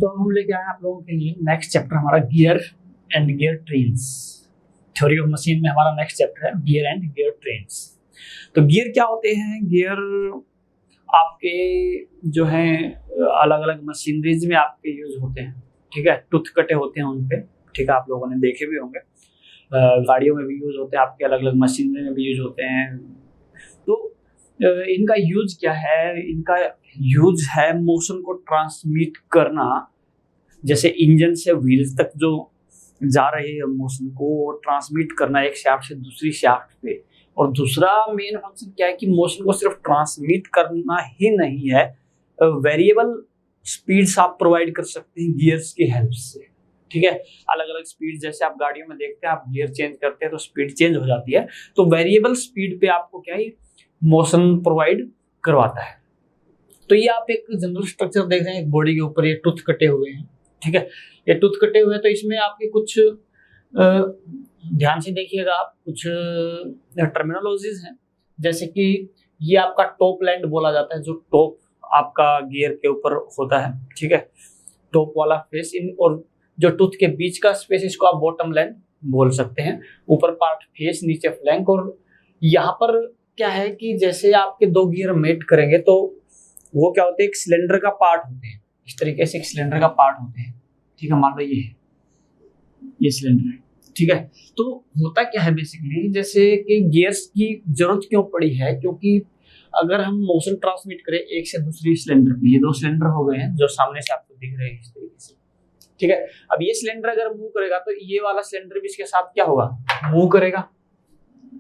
दोस्तों अब हम लेके आए आप लोगों के लिए नेक्स्ट चैप्टर हमारा gear and gear trains. Theory of machine में हमारा नेक्स्ट चैप्टर है गियर एंड गियर ट्रेन्स। तो गियर क्या होते हैं? गियर आपके जो हैं अलग अलग मशीनरीज में आपके यूज होते हैं, ठीक है। टूथ कटे होते हैं उन पे, ठीक है, आप लोगों ने देखे भी होंगे। गाड़ियों में भी यूज होते हैं, आपके अलग अलग मशीनरी में भी यूज होते हैं। तो इनका यूज क्या है? इनका यूज है मोशन को ट्रांसमिट करना, जैसे इंजन से व्हील्स तक जो जा रही है मोशन को ट्रांसमिट करना एक शाफ्ट से दूसरी शाफ्ट पे। और दूसरा मेन फंक्शन क्या है कि मोशन को सिर्फ ट्रांसमिट करना ही नहीं है, वेरिएबल स्पीड्स आप प्रोवाइड कर सकते हैं गियर्स की हेल्प से, ठीक है। अलग अलग स्पीड, जैसे आप गाड़ियों में देखते हैं, आप गियर चेंज करते हैं तो स्पीड चेंज हो जाती है। तो वेरिएबल स्पीड पे आपको क्या है मोशन प्रोवाइड करवाता है। तो ये आप एक जनरल स्ट्रक्चर देख रहे हैं, एक बॉडी के ऊपर ये टूथ कटे हुए हैं, ठीक है। ये टूथ कटे हुए हैं तो इसमें आपके कुछ ध्यान से देखिएगा, आप कुछ टर्मिनोलॉजीज हैं, जैसे कि ये आपका टॉप लैंड बोला जाता है, जो टॉप आपका गियर के ऊपर होता है, ठीक है, टॉप वाला फेस। इन और जो टूथ के बीच का स्पेस, इसको आप बॉटम लैंड बोल सकते हैं। ऊपर पार्ट फेस, नीचे फ्लैंक। और यहाँ पर क्या है कि जैसे आपके दो गियर मेट करेंगे तो वो क्या होते हैं, एक सिलेंडर का पार्ट होते हैं, इस तरीके से एक सिलेंडर का पार्ट होते हैं, ठीक है। मान लो ये सिलेंडर है, ठीक है। तो होता क्या है बेसिकली, जैसे कि गियर्स की जरूरत क्यों पड़ी है, क्योंकि अगर हम मोशन ट्रांसमिट करें एक से दूसरी सिलेंडर पे, ये दो सिलेंडर हो गए हैं जो सामने से आपको दिख रहे हैं इस तरीके से, ठीक है। अब ये सिलेंडर अगर मूव करेगा तो ये वाला सिलेंडर भी इसके साथ क्या होगा, मूव करेगा,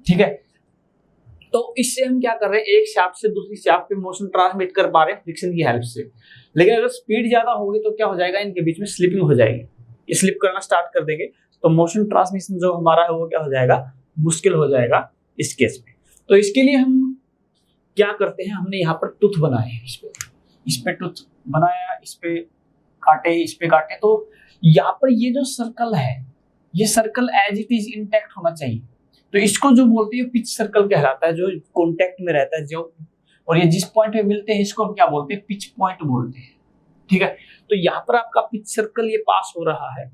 ठीक है। तो इससे हम क्या कर रहे हैं, एक शाफ्ट से दूसरी शाफ्ट पे मोशन ट्रांसमिट कर पा रहे हैं फ्रिक्शन की हेल्प से। लेकिन अगर स्पीड ज्यादा होगी तो क्या हो जाएगा, इनके बीच में स्लिपिंग हो जाएगी, ये स्लिप करना स्टार्ट कर देंगे तो मोशन ट्रांसमिशन जो हमारा है वो क्या हो जाएगा, मुश्किल हो जाएगा इस केस में। तो इसके लिए हम क्या करते हैं, हमने यहाँ पर टूथ बनाए हैं, इस पे टूथ बनाया, इस पे काटे। तो यहाँ पर ये जो सर्कल है, ये circle as it is intact होना चाहिए। तो इसको जो बोलते हैं पिच सर्कल कहलाता है, जो कांटेक्ट में रहता है जो, और ये जिस पॉइंट पे मिलते हैं इसको हम क्या बोलते हैं, पिच पॉइंट बोलते हैं, ठीक है। तो यहाँ पर आपका पिच सर्कल ये पास हो रहा है,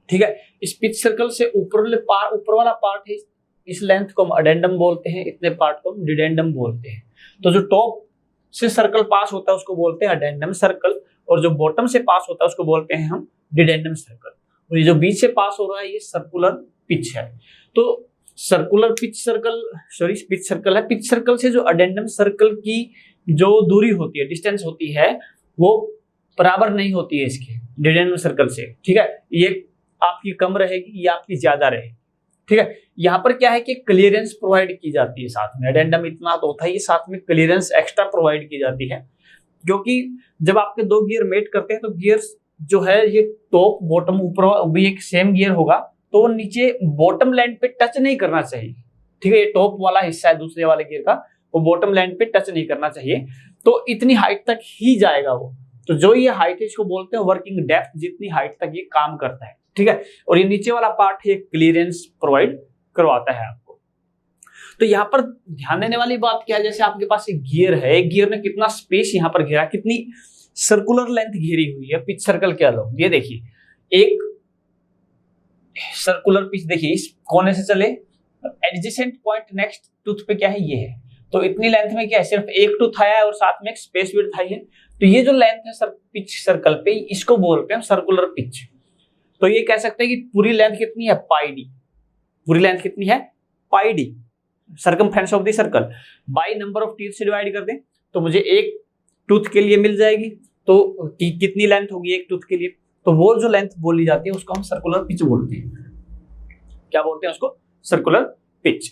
ठीक है। इस पिच सर्कल से ऊपर वाला पार्ट है, इस लेंथ को हम अडेंडम बोलते हैं, इतने पार्ट को हम डिडेंडम बोलते हैं। तो जो टॉप से सर्कल पास होता है उसको बोलते हैं अडेंडम सर्कल, और जो बॉटम से पास होता है उसको बोलते हैं हम डिडेंडम सर्कल। और ये जो बीच से पास हो रहा है ये सर्कुलर पिच है। तो सर्कुलर पिच सर्कल है। पिच सर्कल से जो अडेंडम सर्कल की जो दूरी होती है, डिस्टेंस होती है, वो बराबर नहीं होती है इसके डिडेंडम सर्कल से, ठीक है। ये आपकी कम रहेगी, ये आपकी ज्यादा रहेगी, ठीक है। यहाँ पर क्या है कि क्लियरेंस प्रोवाइड की जाती है साथ में, अडेंडम इतना तो होता है, ये साथ में क्लियरेंस एक्स्ट्रा प्रोवाइड की जाती है, क्योंकि जब आपके दो गियर मेट करते हैं तो गियर्स जो है ये टॉप बॉटम ऊपर भी एक सेम गियर होगा, तो नीचे बॉटम लैंड पे टच नहीं करना चाहिए, ठीक है। ये टॉप वाला हिस्सा है दूसरे वाले गियर का, वो बॉटम लैंड पे टच नहीं करना चाहिए, तो इतनी हाइट तक ही जाएगा वो। तो जो ये हाइट है इसको बोलते हैं वर्किंग डेप्थ, जितनी हाइट तक ये काम करता है, ठीक है। और ये नीचे वाला पार्ट है क्लियरेंस प्रोवाइड करवाता है आपको। तो यहाँ पर ध्यान देने वाली बात क्या है, जैसे आपके पास एक गियर है, एक गियर ने कितना स्पेस यहाँ पर घेरा, कितनी सर्कुलर लेंथ घेरी हुई है पिच सर्कल के अलावा। ये देखिए एक सर्कुलर पिच, देखिए इस कोने से चले, एडजेसेंट पॉइंट नेक्स्ट टूथ पे क्या है, ये है। तो इतनी लेंथ में क्या है, सिर्फ एक टूथ आया है और साथ में एक स्पेस विड्थ आई है। तो ये जो लेंथ है पिच सर्कल पे, इसको बोलते हैं सर्कुलर पिच। तो ये कह सकते हैं कि पूरी लेंथ कितनी है, पाई डी। पूरी लेंथ कितनी है, pi D, circumference of the circle by number of teeth से डिवाइड कर दें तो मुझे एक टूथ के लिए मिल जाएगी। तो कितनी लेंथ होगी एक टूथ के लिए, तो वो जो लेंथ बोली जाती है उसको हम सर्कुलर पिच बोलते हैं। क्या बोलते हैं उसको, सर्कुलर पिच।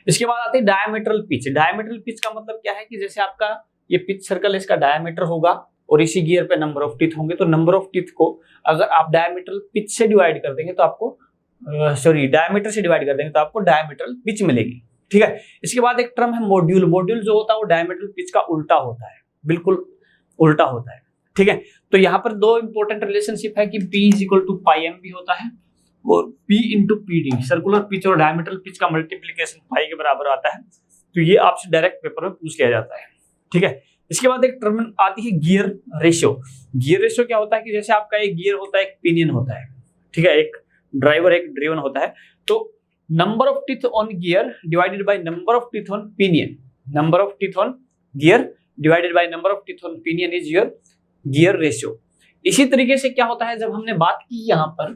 इसके बाद आती है डायमीटरल पिच। डायमीटरल पिच का मतलब क्या है कि जैसे आपका ये पिच सर्कल, इसका डायमीटर होगा और इसी गियर पे नंबर ऑफ टीथ होंगे, तो नंबर ऑफ टीथ को अगर आप डायमीटरल पिच से डिवाइड कर देंगे तो आपको डायमीटर से डिवाइड कर देंगे तो आपको डायमीटरल पिच मिलेगी, ठीक है। इसके बाद एक टर्म है मॉड्यूल। मॉड्यूल जो होता है वो डायमीटरल पिच का उल्टा होता है, बिल्कुल उल्टा होता है, ठीक है। तो यहाँ पर दो इंपॉर्टेंट रिलेशनशिप है कि P is equal to pi M भी होता है, और P into P D, circular pitch और डायमीटरल पिच का मल्टीप्लीकेशन पाई के बराबर आता है। तो ये आपसे डायरेक्ट पेपर में पूछ लिया जाता है, ठीक है। इसके बाद एक टर्म आती है गियर रेशियो। गियर रेशियो क्या होता है कि जैसे आपका एक गियर होता है, एक पिनियन होता है, ठीक है, एक ड्राइवर एक ड्रिवन होता है, तो number of teeth on gear divided by number of teeth on pinion, number of teeth on gear divided by number of teeth on pinion is your gear ratio. इसी तरीके से क्या होता है, जब हमने बात की यहाँ पर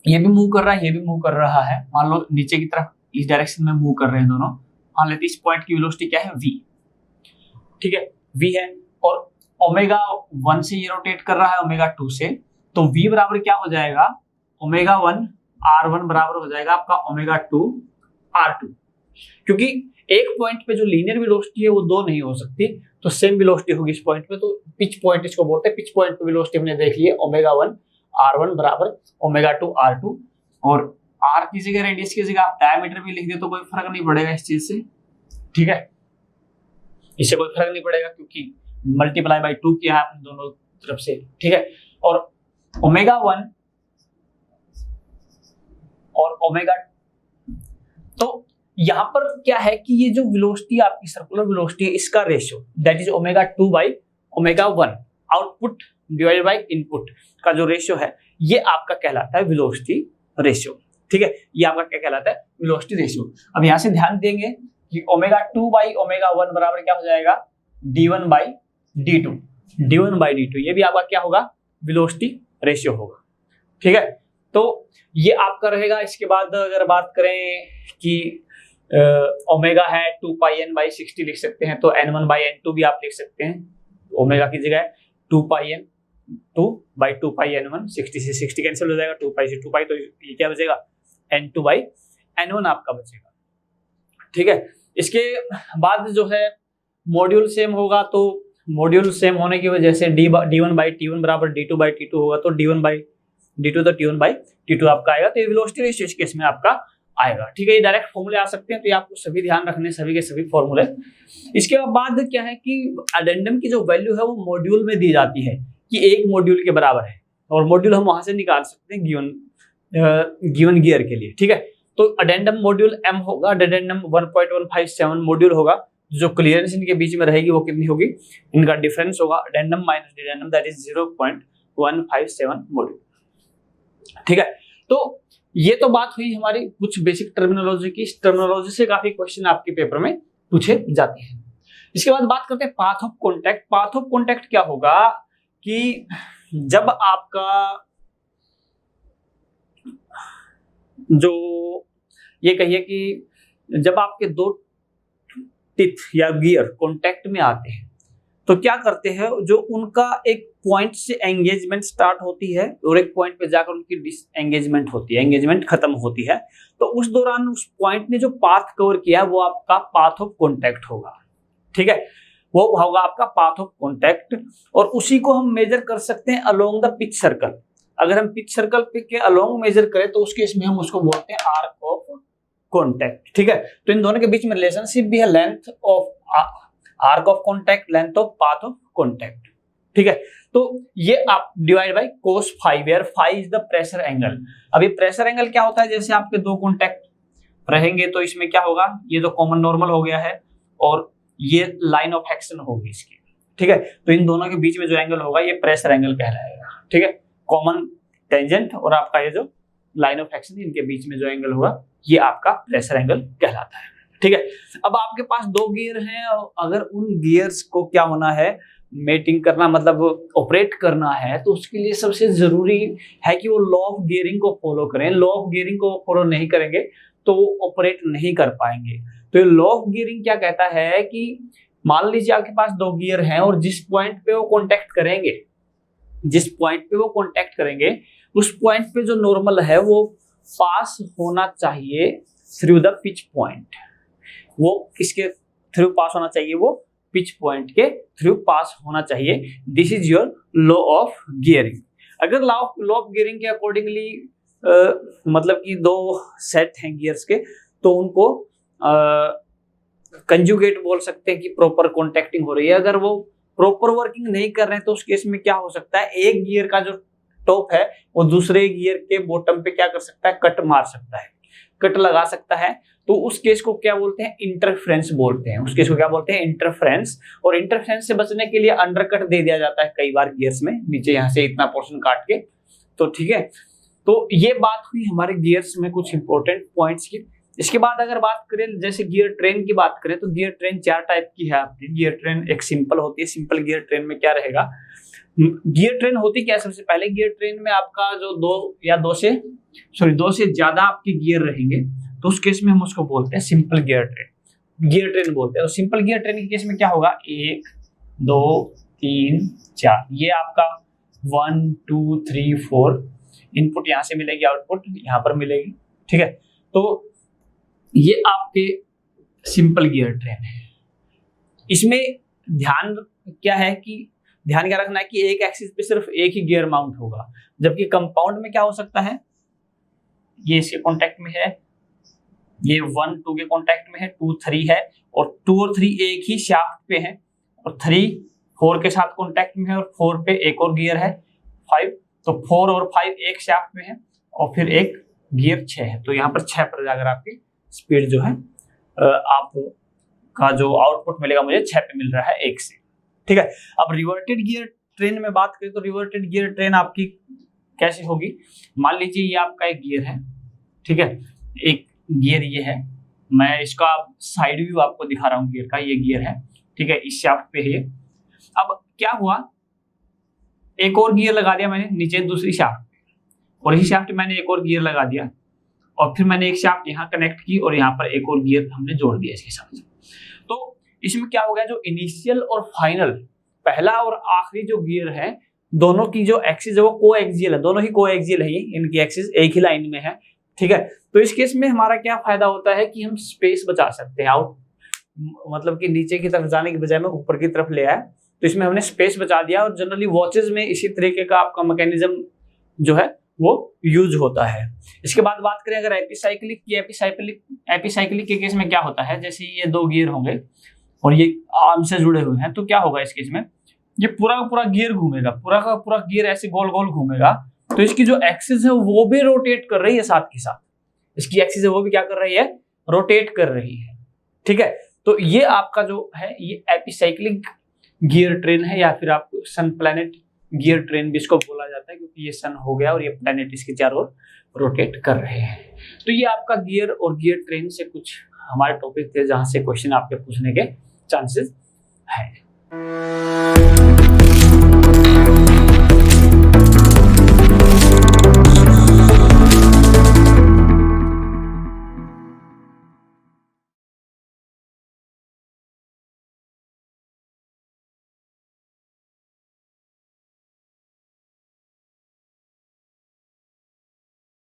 ये भी मूव कर रहा है, ये भी मूव कर रहा है, मान लो नीचे की तरफ इस डायरेक्शन में मूव कर रहे हैं दोनों, मान लेते इस पॉइंट की वेलोसिटी क्या है v, ठीक है, v है, और ओमेगा 1 से ये रोटेट कर रहा है ओमेगा 2 से, तो v बराबर क्या हो जाएगा, ओमेगा 1 r1 बराबर हो जाएगा आपका ओमेगा 2 r2, क्योंकि एक पॉइंट पे जो लीनियर वेलोसिटी है वो दो नहीं हो सकती, तो सेम वेलोसिटी होगी इस पॉइंट पे, तो पिच पॉइंट इसको बोलते हैं। पिच पॉइंट पे वेलोसिटी हमने देख ली है ओमेगा 1 r1 बराबर ओमेगा 2 r2, और r की जगह रेडियस की जगह आप डायमीटर भी लिख दे तो कोई फर्क नहीं पड़ेगा इस चीज से, ठीक है, इससे कोई फर्क नहीं पड़ेगा क्योंकि मल्टीप्लाई बाय 2 किया है आपने दोनों तरफ से, ठीक है। और ओमेगा 1 और ओमेगा, तो यहां पर क्या है कि ये जो वेलोसिटी आपकी सर्कुलर वेलोसिटी है इसका ratio that is omega 2 by omega 1, output divided by input का जो रेशियो है ये आपका कहलाता है वेलोसिटी रेशियो, ठीक है, ये आपका क्या कहलाता है, वेलोसिटी रेशियो। अब यहां से ध्यान देंगे कि ओमेगा 2 बाई ओमेगा 1 बराबर क्या हो जाएगा, d1 by d2, d1 by d2, ये भी आपका क्या होगा, वेलोसिटी रेशियो होगा, ठीक है। तो ये आपका रहेगा। इसके बाद अगर बात करें कि ओमेगा है 2 पाई n बाई 60 लिख सकते हैं, तो n1 बाई n2 भी आप लिख सकते हैं, ओमेगा की जगह 2 पाई n 2 बाई 2 पाई n1, 60 से 60 कैंसिल हो जाएगा, 2 पाई से 2 पाई, तो ये क्या बचेगा, n2 बाई n1 आपका बचेगा, ठीक है। इसके बाद जो है मॉड्यूल सेम होगा, तो मॉड्यूल सेम होने की वजह से d1 बाई t1 बराबर d2 बाई t2 होगा, तो d1 बाई d2 तो t1 बाई t2 आपका आएगा, तो ये वेलोसिटी रेशियो इस केस में आपका आएगा, ठीक है। ये डायरेक्ट फॉर्मूले आ सकते हैं, तो ये आपको सभी ध्यान रखने, सभी के सभी फॉर्मूले। इसके बाद क्या है कि अडेंडम की जो वैल्यू है वो मॉड्यूल में दी जाती है कि एक मॉड्यूल के बराबर है, और मॉड्यूल हम वहां से निकाल सकते हैं गिवन गियर के लिए, ठीक है। तो अडेंडम मॉड्यूल m होगा, अडेंडम 1.157 मॉड्यूल होगा, जो क्लियरेंस इनके बीच में रहेगी वो कितनी होगी, इनका डिफरेंस होगा addendum minus dedendum that is 0.157 module, ठीक है। तो ये तो बात हुई हमारी कुछ बेसिक टर्मिनोलॉजी की। इस टर्मिनोलॉजी से काफी क्वेश्चन आपके पेपर में पूछे जाते हैं। इसके बाद बात करते हैं path of contact. Path of contact क्या होगा कि जब आपका जो ये कहिए कि जब आपके दो टिथ या गियर कॉन्टैक्ट में आते हैं तो क्या करते हैं, जो उनका एक पॉइंट से एंगेजमेंट स्टार्ट होती है और एक पॉइंट पे जाकर उनकी डिसएंगेजमेंट होती है, एंगेजमेंट खत्म होती है, तो उस दौरान उस पॉइंट ने जो पाथ कवर किया है वो आपका पाथ ऑफ कॉन्टैक्ट होगा, ठीक है, वो होगा आपका पाथ ऑफ कॉन्टैक्ट। और उसी को हम मेजर कर सकते हैं अलोंग द पिच सर्कल। अगर हम पिच सर्कल के अलोंग मेजर करें तो उस केस में हम उसको बोलते हैं आर्क ऑफ कॉन्टैक्ट, ठीक है। तो इन दोनों के बीच में रिलेशनशिप भी है, length of arc of contact, length of path of contact, ठीक है। तो ये आप divide by cos phi, where phi is the pressure angle. अब ये प्रेशर एंगल क्या होता है, जैसे आपके दो कॉन्टैक्ट रहेंगे तो इसमें क्या होगा, ये तो कॉमन नॉर्मल हो गया है और ये लाइन ऑफ एक्शन होगी इसकी, ठीक है। तो इन दोनों के बीच में जो एंगल होगा ये प्रेशर एंगल कहलाएगा, ठीक है। कॉमन टेंजेंट और आपका ये जो लाइन ऑफ एक्शन, इनके बीच में जो एंगल होगा ये आपका प्रेशर एंगल कहलाता है, ठीक है। अब आपके पास दो गियर हैं, अगर उन गियर्स को क्या होना है, मेटिंग करना, मतलब ऑपरेट करना है, तो उसके लिए सबसे जरूरी है कि वो लॉ ऑफ गियरिंग को फॉलो करें। लॉ ऑफ गियरिंग को फॉलो नहीं करेंगे तो वो ऑपरेट नहीं कर पाएंगे। तो ये लॉ ऑफ गियरिंग क्या कहता है कि मान लीजिए आपके पास दो गियर हैं और जिस पॉइंट पे वो कॉन्टैक्ट करेंगे, जिस पॉइंट पे वो कॉन्टैक्ट करेंगे उस पॉइंट पे जो नॉर्मल है वो पास होना चाहिए थ्रू द पिच पॉइंट। वो किसके थ्रू पास होना चाहिए, वो पिच पॉइंट के थ्रू पास होना चाहिए। This is your law of gearing. अगर लॉ ऑफ गियरिंग के अकॉर्डिंगली मतलब कि दो सेट हैं गियर्स के, तो उनको कंजुगेट बोल सकते हैं कि प्रॉपर कॉन्टैक्टिंग हो रही है। अगर वो प्रॉपर वर्किंग नहीं कर रहे हैं तो उस केस में क्या हो सकता है, एक गियर का जो टॉप है वो दूसरे गियर के बॉटम पे क्या कर सकता है, कट मार सकता है। कट लगा सकता है, तो उस केस को क्या बोलते हैं, इंटरफेरेंस बोलते हैं। उस केस को क्या बोलते हैं, इंटरफेरेंस। और इंटरफेरेंस से बचने के लिए अंडरकट दे दिया जाता है कई बार गियर्स में, नीचे यहाँ से इतना पोर्शन काट के। तो ठीक है, तो ये बात हुई हमारे गियर्स में कुछ इंपॉर्टेंट पॉइंट्स की। इसके बाद अगर बात करें जैसे गियर ट्रेन की बात करें, तो गियर ट्रेन 4 टाइप की है आपकी। गियर ट्रेन एक सिंपल होती है, सिंपल गियर ट्रेन में क्या रहेगा, गियर ट्रेन होती क्या है, सबसे पहले गियर ट्रेन में आपका जो दो से ज्यादा आपके गियर रहेंगे, तो उस केस में हम उसको बोलते हैं सिंपल गियर ट्रेन बोलते हैं। तो सिंपल गियर ट्रेन के केस में क्या होगा, 1 2 3 4, ये आपका 1 2 3 4 इनपुट यहाँ से मिलेगी, आउटपुट यहाँ पर मिलेगी। ठीक है, तो ये आपके सिंपल गियर ट्रेन है। इसमें ध्यान क्या रखना है कि एक एक्सिस पे सिर्फ एक ही गियर माउंट होगा, जबकि कंपाउंड में क्या हो सकता है, ये इसके कांटेक्ट में है, ये 1 2 के कांटेक्ट में है, 2 3 है, और 2 और 3 एक ही शाफ्ट पे है, और 3 4 के साथ कांटेक्ट में है, और 4 पे एक और गियर है 5, तो 4 और 5 एक शाफ्ट में है, और फिर एक गियर 6 है। तो यहाँ पर 6 पर जाकर आपकी स्पीड जो है आपका जो आउटपुट मिलेगा मुझे 6 पे मिल रहा है 1 से। ठीक है, अब रिवर्टेड गियर ट्रेन में बात करें तो रिवर्टेड गियर ट्रेन आपकी कैसे होगी, मान लीजिए ये आपका एक गियर है, ठीक है, एक गियर ये है, मैं इसका साइड व्यू आपको दिखा रहा हूँ गियर का, ये गियर है, ठीक है, इस शाफ्ट पे है ये। अब क्या हुआ, एक और गियर लगा दिया मैंने नीचे दूसरी शाफ्ट पे, और इसी शाफ्ट में मैंने एक और गियर लगा दिया, और फिर मैंने एक शाफ्ट यहाँ कनेक्ट की, और यहाँ पर एक और गियर हमने जोड़ दिया इसके साथ। तो इसमें क्या हो गया, जो इनिशियल और फाइनल, पहला और आखिरी जो गियर है, दोनों की जो एक्सिस है वो कोएक्सियल है, दोनों ही कोएक्सियल है, इनकी एक्सिस एक ही लाइन में है। ठीक है, तो इस केस में हमारा क्या फायदा होता है कि हम स्पेस बचा सकते हैं, मतलब कि नीचे की तरफ जाने की बजाय में ऊपर की तरफ ले आए, तो इसमें हमने स्पेस बचा दिया। और जनरली वॉचेज में इसी तरीके का आपका मैकेनिज्म जो है वो यूज होता है। इसके बाद बात करें अगर एपिसाइक्लिक की, एपिसाइक्लिक के केस में क्या होता है, जैसे ये 2 गियर होंगे और ये आर्म से जुड़े हुए हैं, तो क्या होगा इस केस में, ये पूरा का पूरा गियर घूमेगा, पूरा का पूरा गियर ऐसे गोल गोल घूमेगा, तो इसकी जो एक्सिस है वो भी रोटेट कर रही है, साथ के साथ इसकी एक्सिस है वो भी क्या कर रही है, रोटेट कर रही है। ठीक है, तो ये आपका जो है ये एपिसाइक्लिक गियर ट्रेन है, या फिर आप सन प्लैनेट गियर ट्रेन भी इसको बोला जाता है, क्योंकि ये सन हो गया और ये प्लैनेट इसके चारों ओर रोटेट कर रहे हैं। तो ये आपका गियर और गियर ट्रेन से कुछ हमारे टॉपिक थे जहां से क्वेश्चन आपके पूछने के चांसेस है।